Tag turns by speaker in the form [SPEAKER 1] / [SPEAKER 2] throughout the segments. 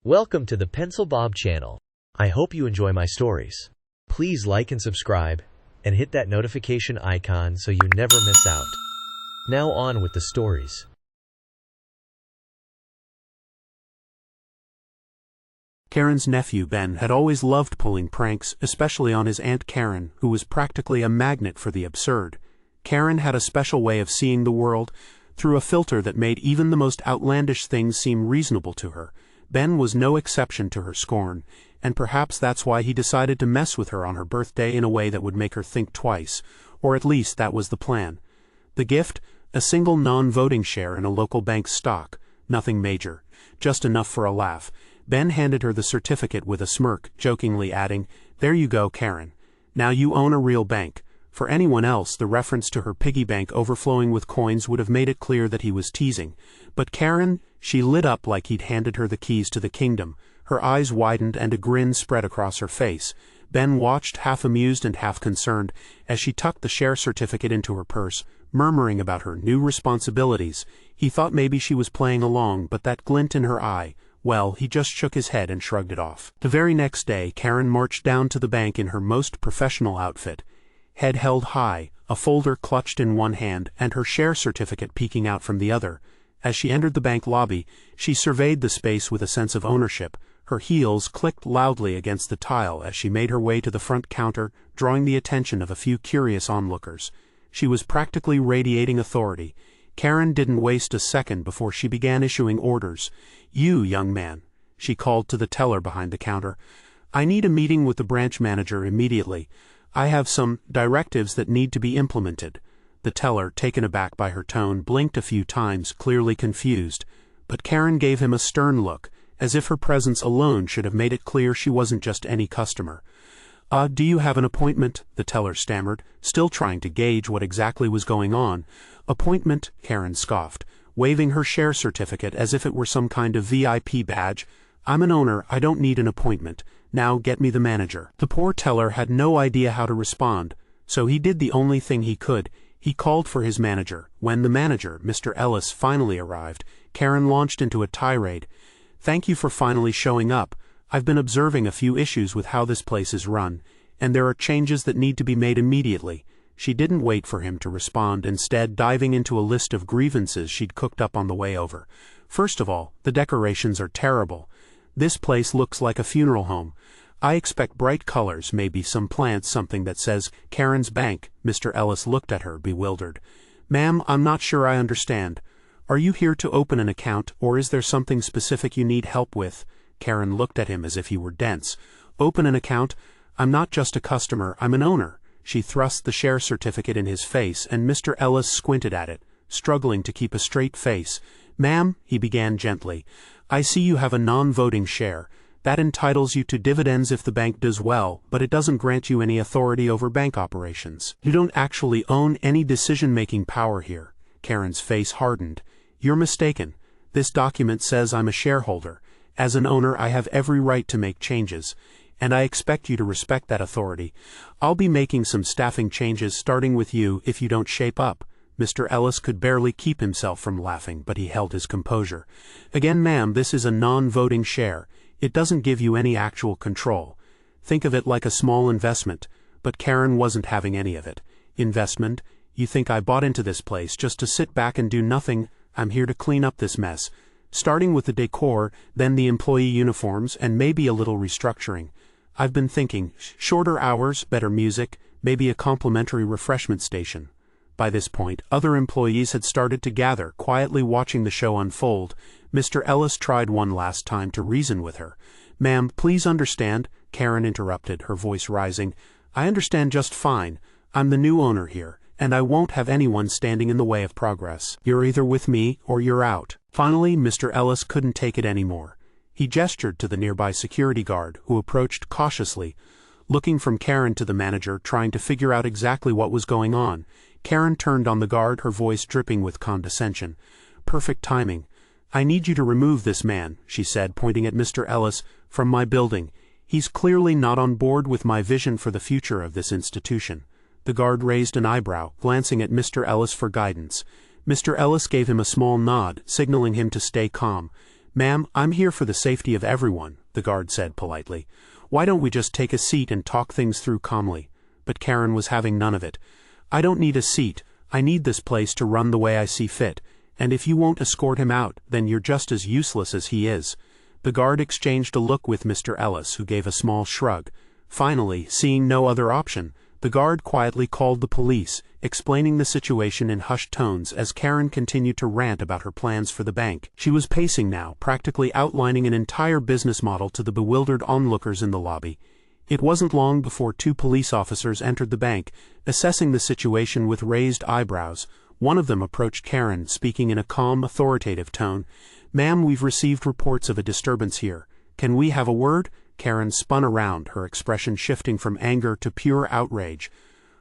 [SPEAKER 1] Welcome to the Pencil Bob channel. I hope you enjoy my stories. Please like and subscribe, and hit that notification icon so you never miss out. Now on with the stories.
[SPEAKER 2] Karen's nephew Ben had always loved pulling pranks, especially on his Aunt Karen, who was practically a magnet for the absurd. Karen had a special way of seeing the world, through a filter that made even the most outlandish things seem reasonable to her. Ben was no exception to her scorn, and perhaps that's why he decided to mess with her on her birthday in a way that would make her think twice, or at least that was the plan. The gift? A single non-voting share in a local bank's stock. Nothing major, just enough for a laugh. Ben handed her the certificate with a smirk, jokingly adding, "There you go, Karen. Now you own a real bank." For anyone else, the reference to her piggy bank overflowing with coins would have made it clear that he was teasing. But Karen, she lit up like he'd handed her the keys to the kingdom. Her eyes widened and a grin spread across her face. Ben watched, half amused and half concerned, as she tucked the share certificate into her purse, murmuring about her new responsibilities. He thought maybe she was playing along, but that glint in her eye, well, he just shook his head and shrugged it off. The very next day, Karen marched down to the bank in her most professional outfit. Head held high, a folder clutched in one hand, and her share certificate peeking out from the other. As she entered the bank lobby, she surveyed the space with a sense of ownership. Her heels clicked loudly against the tile as she made her way to the front counter, drawing the attention of a few curious onlookers. She was practically radiating authority. Karen didn't waste a second before she began issuing orders. "You, young man," she called to the teller behind the counter. "I need a meeting with the branch manager immediately. I have some directives that need to be implemented." The teller, taken aback by her tone, blinked a few times, clearly confused. But Karen gave him a stern look, as if her presence alone should have made it clear she wasn't just any customer. Do you have an appointment?" the teller stammered, still trying to gauge what exactly was going on. "Appointment?" Karen scoffed, waving her share certificate as if it were some kind of VIP badge. "I'm an owner, I don't need an appointment. Now get me the manager." The poor teller had no idea how to respond, so he did the only thing he could. He called for his manager. When the manager, Mr. Ellis, finally arrived, Karen launched into a tirade. "Thank you for finally showing up. I've been observing a few issues with how this place is run, and there are changes that need to be made immediately." She didn't wait for him to respond, instead diving into a list of grievances she'd cooked up on the way over. "First of all, the decorations are terrible. This place looks like a funeral home. I expect bright colors, maybe some plants, something that says Karen's Bank." Mr. Ellis looked at her, bewildered. "Ma'am, I'm not sure I understand. Are you here to open an account, or is there something specific you need help with?" Karen looked at him as if he were dense. "Open an account? I'm not just a customer, I'm an owner." She thrust the share certificate in his face, and Mr. Ellis squinted at it, struggling to keep a straight face. "Ma'am," he began gently, "I see you have a non-voting share. That entitles you to dividends if the bank does well, but it doesn't grant you any authority over bank operations. You don't actually own any decision-making power here." Karen's face hardened. "You're mistaken. This document says I'm a shareholder. As an owner, I have every right to make changes, and I expect you to respect that authority. I'll be making some staffing changes starting with you if you don't shape up." Mr. Ellis could barely keep himself from laughing, but he held his composure. "Again, ma'am, this is a non-voting share. It doesn't give you any actual control. Think of it like a small investment." But Karen wasn't having any of it. "Investment? You think I bought into this place just to sit back and do nothing? I'm here to clean up this mess. Starting with the decor, then the employee uniforms, and maybe a little restructuring. I've been thinking, shorter hours, better music, maybe a complimentary refreshment station." By this point, other employees had started to gather, quietly watching the show unfold. Mr. Ellis tried one last time to reason with her. "Ma'am, please understand," Karen interrupted, her voice rising. "I understand just fine. I'm the new owner here, and I won't have anyone standing in the way of progress. You're either with me or you're out." Finally, Mr. Ellis couldn't take it anymore. He gestured to the nearby security guard, who approached cautiously, looking from Karen to the manager, trying to figure out exactly what was going on. Karen turned on the guard, her voice dripping with condescension. "Perfect timing. I need you to remove this man," she said, pointing at Mr. Ellis, "from my building. He's clearly not on board with my vision for the future of this institution." The guard raised an eyebrow, glancing at Mr. Ellis for guidance. Mr. Ellis gave him a small nod, signaling him to stay calm. "Ma'am, I'm here for the safety of everyone," the guard said politely. "Why don't we just take a seat and talk things through calmly?" But Karen was having none of it. "I don't need a seat. I need this place to run the way I see fit, and if you won't escort him out, then you're just as useless as he is." The guard exchanged a look with Mr. Ellis, who gave a small shrug. Finally, seeing no other option, the guard quietly called the police, explaining the situation in hushed tones as Karen continued to rant about her plans for the bank. She was pacing now, practically outlining an entire business model to the bewildered onlookers in the lobby. It wasn't long before 2 police officers entered the bank, assessing the situation with raised eyebrows. One of them approached Karen, speaking in a calm, authoritative tone. "Ma'am, we've received reports of a disturbance here. Can we have a word?" Karen spun around, her expression shifting from anger to pure outrage.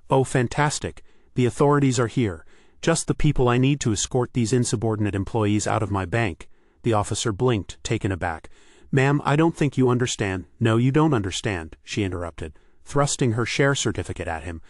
[SPEAKER 2] "Oh, fantastic. The authorities are here. Just the people I need to escort these insubordinate employees out of my bank." The officer blinked, taken aback. "Ma'am, I don't think you understand." "No, you don't understand," she interrupted, thrusting her share certificate at him.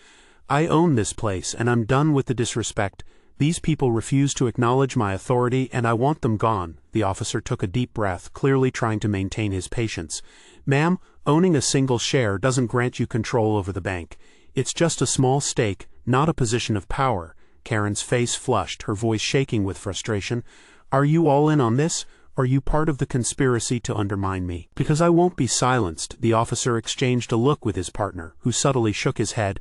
[SPEAKER 2] "I own this place, and I'm done with the disrespect. These people refuse to acknowledge my authority, and I want them gone." The officer took a deep breath, clearly trying to maintain his patience. "Ma'am, owning a single share doesn't grant you control over the bank. It's just a small stake, not a position of power." Karen's face flushed, her voice shaking with frustration. "Are you all in on this? Are you part of the conspiracy to undermine me?" "Because I won't be silenced." The officer exchanged a look with his partner, who subtly shook his head.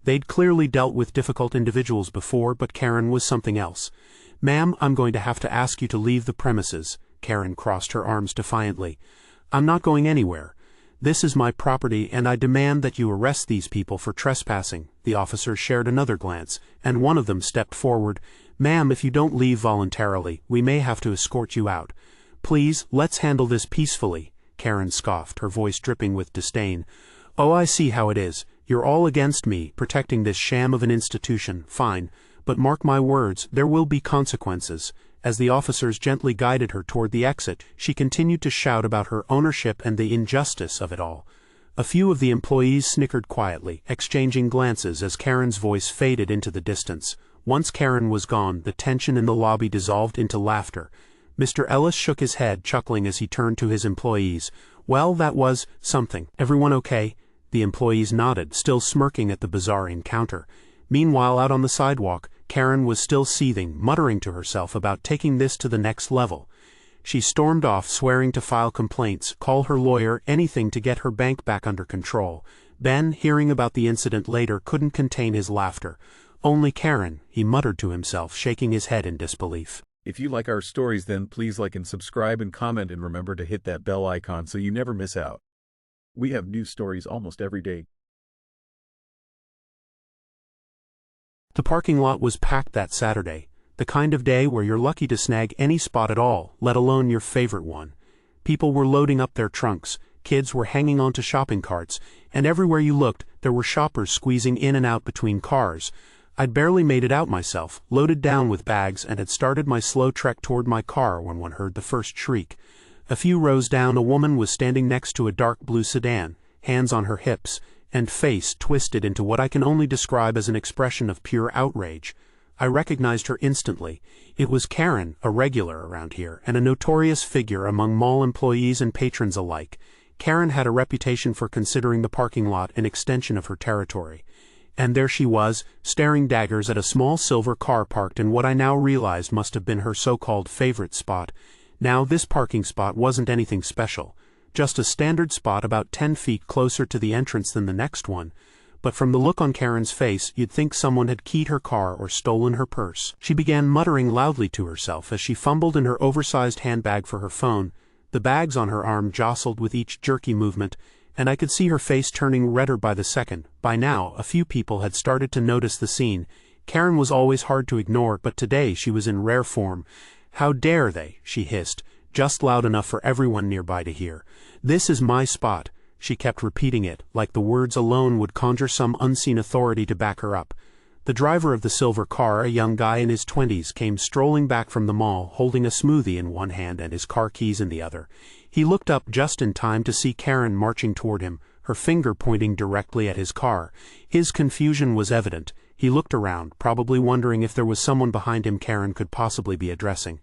[SPEAKER 2] They'd clearly dealt with difficult individuals before, but Karen was something else. "Ma'am, I'm going to have to ask you to leave the premises." Karen crossed her arms defiantly. "I'm not going anywhere. This is my property, and I demand that you arrest these people for trespassing." The officers shared another glance, and one of them stepped forward. "Ma'am, if you don't leave voluntarily, we may have to escort you out." "Please, let's handle this peacefully," Karen scoffed, her voice dripping with disdain. "Oh, I see how it is. You're all against me, protecting this sham of an institution. Fine. But mark my words, there will be consequences." As the officers gently guided her toward the exit, she continued to shout about her ownership and the injustice of it all. A few of the employees snickered quietly, exchanging glances as Karen's voice faded into the distance. Once Karen was gone, the tension in the lobby dissolved into laughter. Mr. Ellis shook his head, chuckling as he turned to his employees. "Well, that was something. Everyone okay?" The employees nodded, still smirking at the bizarre encounter. Meanwhile, out on the sidewalk, Karen was still seething, muttering to herself about taking this to the next level. She stormed off, swearing to file complaints, call her lawyer, anything to get her bank back under control. Ben, hearing about the incident later, couldn't contain his laughter. "Only Karen," he muttered to himself, shaking his head in disbelief.
[SPEAKER 3] If you like our stories, then please like and subscribe and comment, and remember to hit that bell icon so you never miss out. We have new stories almost every day.
[SPEAKER 2] The parking lot was packed that Saturday, the kind of day where you're lucky to snag any spot at all, let alone your favorite one. People were loading up their trunks, kids were hanging onto shopping carts, and everywhere you looked, there were shoppers squeezing in and out between cars. I'd barely made it out myself, loaded down with bags, and had started my slow trek toward my car when one heard the first shriek. A few rows down, a woman was standing next to a dark blue sedan, hands on her hips, and face twisted into what I can only describe as an expression of pure outrage. I recognized her instantly. It was Karen, a regular around here, and a notorious figure among mall employees and patrons alike. Karen had a reputation for considering the parking lot an extension of her territory. And there she was, staring daggers at a small silver car parked in what I now realized must have been her so-called favorite spot. Now, this parking spot wasn't anything special. Just a standard spot about 10 feet closer to the entrance than the next one. But from the look on Karen's face, you'd think someone had keyed her car or stolen her purse. She began muttering loudly to herself as she fumbled in her oversized handbag for her phone. The bags on her arm jostled with each jerky movement, and I could see her face turning redder by the second. By now, a few people had started to notice the scene. Karen was always hard to ignore, but today she was in rare form. "How dare they?" she hissed, just loud enough for everyone nearby to hear. "This is my spot." She kept repeating it, like the words alone would conjure some unseen authority to back her up. The driver of the silver car, a young guy in his 20s, came strolling back from the mall, holding a smoothie in one hand and his car keys in the other. He looked up just in time to see Karen marching toward him, her finger pointing directly at his car. His confusion was evident. He looked around, probably wondering if there was someone behind him Karen could possibly be addressing.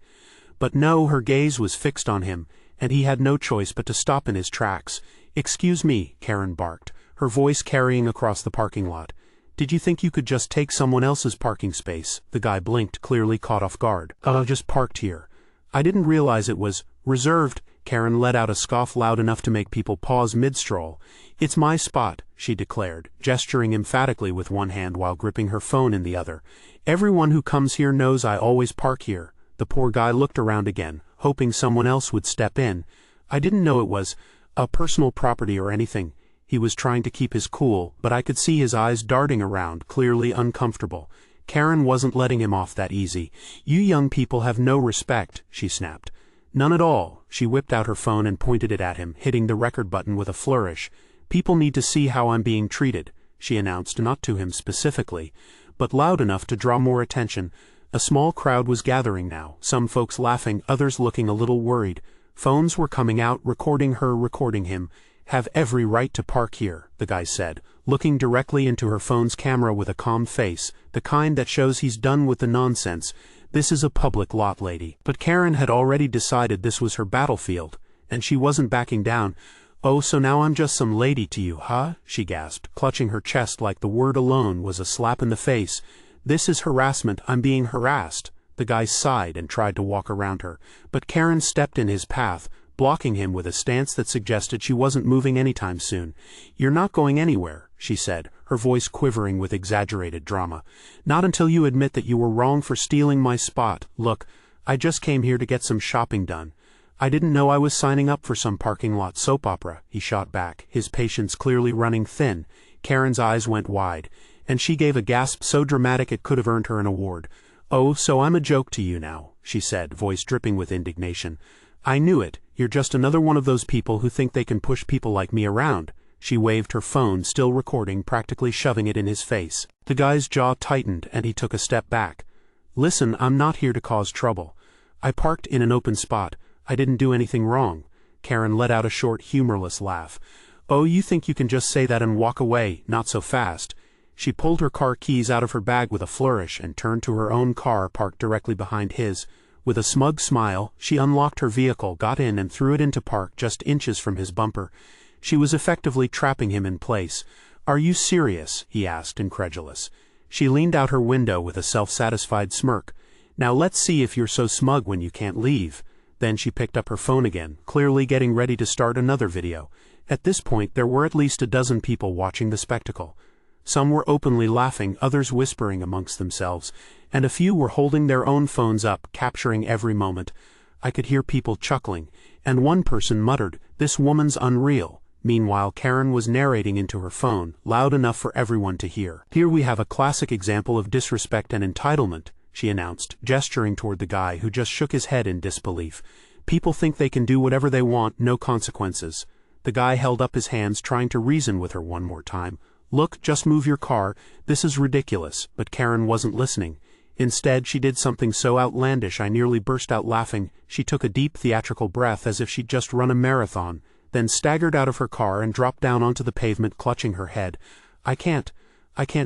[SPEAKER 2] But no, her gaze was fixed on him, and he had no choice but to stop in his tracks. "Excuse me," Karen barked, her voice carrying across the parking lot. "Did you think you could just take someone else's parking space?" The guy blinked, clearly caught off guard. Just parked here. I didn't realize it was reserved." Karen let out a scoff loud enough to make people pause mid-stroll. "It's my spot," she declared, gesturing emphatically with one hand while gripping her phone in the other. "Everyone who comes here knows I always park here." The poor guy looked around again, hoping someone else would step in. "I didn't know it was a personal property or anything." He was trying to keep his cool, but I could see his eyes darting around, clearly uncomfortable. Karen wasn't letting him off that easy. "You young people have no respect," she snapped. "None at all." She whipped out her phone and pointed it at him, hitting the record button with a flourish. "People need to see how I'm being treated," she announced, not to him specifically, but loud enough to draw more attention. A small crowd was gathering now, some folks laughing, others looking a little worried. Phones were coming out, recording her, recording him. "Have every right to park here," the guy said, looking directly into her phone's camera with a calm face, the kind that shows he's done with the nonsense. "This is a public lot, lady." But Karen had already decided this was her battlefield, and she wasn't backing down. "Oh, so now I'm just some lady to you, huh?" she gasped, clutching her chest like the word alone was a slap in the face. "This is harassment. I'm being harassed." The guy sighed and tried to walk around her, but Karen stepped in his path, blocking him with a stance that suggested she wasn't moving anytime soon. "You're not going anywhere," she said, her voice quivering with exaggerated drama. "Not until you admit that you were wrong for stealing my spot. Look, I just came here to get some shopping done." "I didn't know I was signing up for some parking lot soap opera," he shot back, his patience clearly running thin. Karen's eyes went wide, and she gave a gasp so dramatic it could have earned her an award. "Oh, so I'm a joke to you now," she said, voice dripping with indignation. "I knew it. You're just another one of those people who think they can push people like me around." She waved her phone, still recording, practically shoving it in his face. The guy's jaw tightened, and he took a step back. "Listen, I'm not here to cause trouble. I parked in an open spot. I didn't do anything wrong." Karen let out a short, humorless laugh. "Oh, you think you can just say that and walk away? Not so fast." She pulled her car keys out of her bag with a flourish and turned to her own car parked directly behind his. With a smug smile, she unlocked her vehicle, got in, and threw it into park just inches from his bumper. She was effectively trapping him in place. "Are you serious?" he asked, incredulous. She leaned out her window with a self-satisfied smirk. "Now let's see if you're so smug when you can't leave." Then she picked up her phone again, clearly getting ready to start another video. At this point, there were at least a dozen people watching the spectacle. Some were openly laughing, others whispering amongst themselves, and a few were holding their own phones up, capturing every moment. I could hear people chuckling, and one person muttered, "This woman's unreal." Meanwhile, Karen was narrating into her phone, loud enough for everyone to hear. "Here we have a classic example of disrespect and entitlement," she announced, gesturing toward the guy who just shook his head in disbelief. "People think they can do whatever they want, no consequences." The guy held up his hands, trying to reason with her one more time. "Look, just move your car. This is ridiculous." But Karen wasn't listening. Instead, she did something so outlandish I nearly burst out laughing. She took a deep theatrical breath as if she'd just run a marathon, then staggered out of her car and dropped down onto the pavement, clutching her head. I can't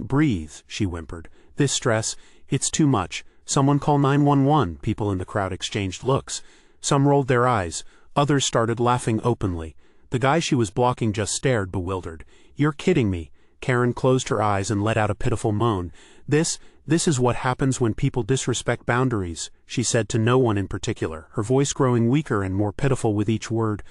[SPEAKER 2] breathe," she whimpered. "This stress, it's too much. Someone call 911. People in the crowd exchanged looks. Some rolled their eyes. Others started laughing openly. The guy she was blocking just stared, bewildered. "You're kidding me." Karen closed her eyes and let out a pitiful moan. This is what happens when people disrespect boundaries," she said to no one in particular, her voice growing weaker and more pitiful with each word.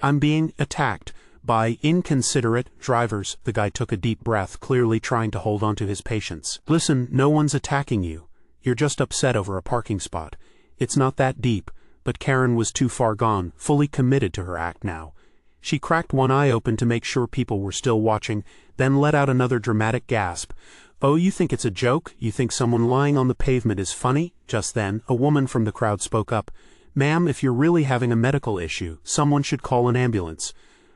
[SPEAKER 2] "I'm being attacked by inconsiderate drivers." The guy took a deep breath, clearly trying to hold on to his patience. "Listen, no one's attacking you. You're just upset over a parking spot. It's not that deep." But Karen was too far gone, fully committed to her act now. She cracked one eye open to make sure people were still watching, then let out another dramatic gasp. "Oh, you think it's a joke? You think someone lying on the pavement is funny?" Just then, a woman from the crowd spoke up. "Ma'am, if you're really having a medical issue, someone should call an ambulance.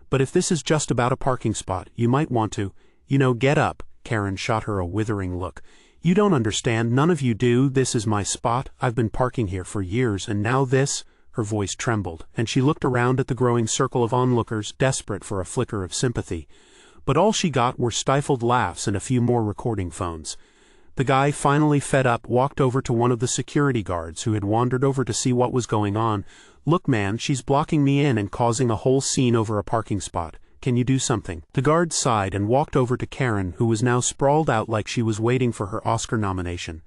[SPEAKER 2] But if this is just about a parking spot, you might want to, get up." Karen shot her a withering look. "You don't understand, none of you do. This is my spot. I've been parking here for years, and now this." Her voice trembled, and she looked around at the growing circle of onlookers, desperate for a flicker of sympathy. But all she got were stifled laughs and a few more recording phones. The guy, finally fed up, walked over to one of the security guards who had wandered over to see what was going on. "Look man, she's blocking me in and causing a whole scene over a parking spot. Can you do something?" The guard sighed and walked over to Karen, who was now sprawled out like she was waiting for her Oscar nomination.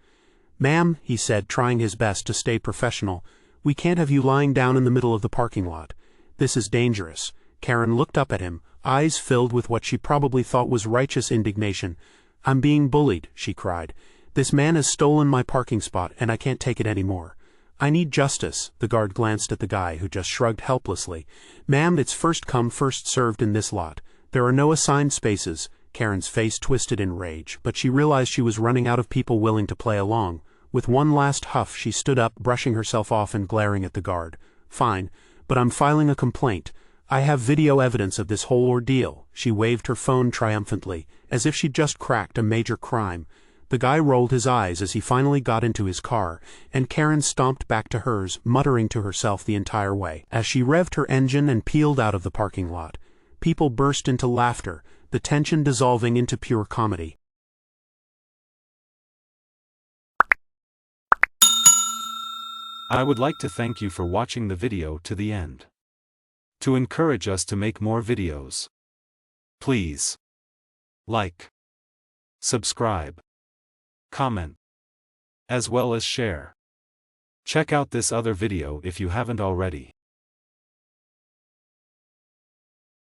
[SPEAKER 2] "Ma'am," he said, trying his best to stay professional, "we can't have you lying down in the middle of the parking lot. This is dangerous." Karen looked up at him, eyes filled with what she probably thought was righteous indignation. "I'm being bullied," she cried. "This man has stolen my parking spot, and I can't take it anymore. I need justice." The guard glanced at the guy, who just shrugged helplessly. "Ma'am, it's first come, first served in this lot. There are no assigned spaces." Karen's face twisted in rage, but she realized she was running out of people willing to play along. With one last huff, she stood up, brushing herself off and glaring at the guard. "Fine, but I'm filing a complaint. I have video evidence of this whole ordeal." She waved her phone triumphantly, as if she'd just cracked a major crime. The guy rolled his eyes as he finally got into his car, and Karen stomped back to hers, muttering to herself the entire way. As she revved her engine and peeled out of the parking lot, people burst into laughter, the tension dissolving into pure comedy.
[SPEAKER 4] I would like to thank you for watching the video to the end. To encourage us to make more videos, please like, subscribe, comment, as well as share. Check out this other video if you haven't already.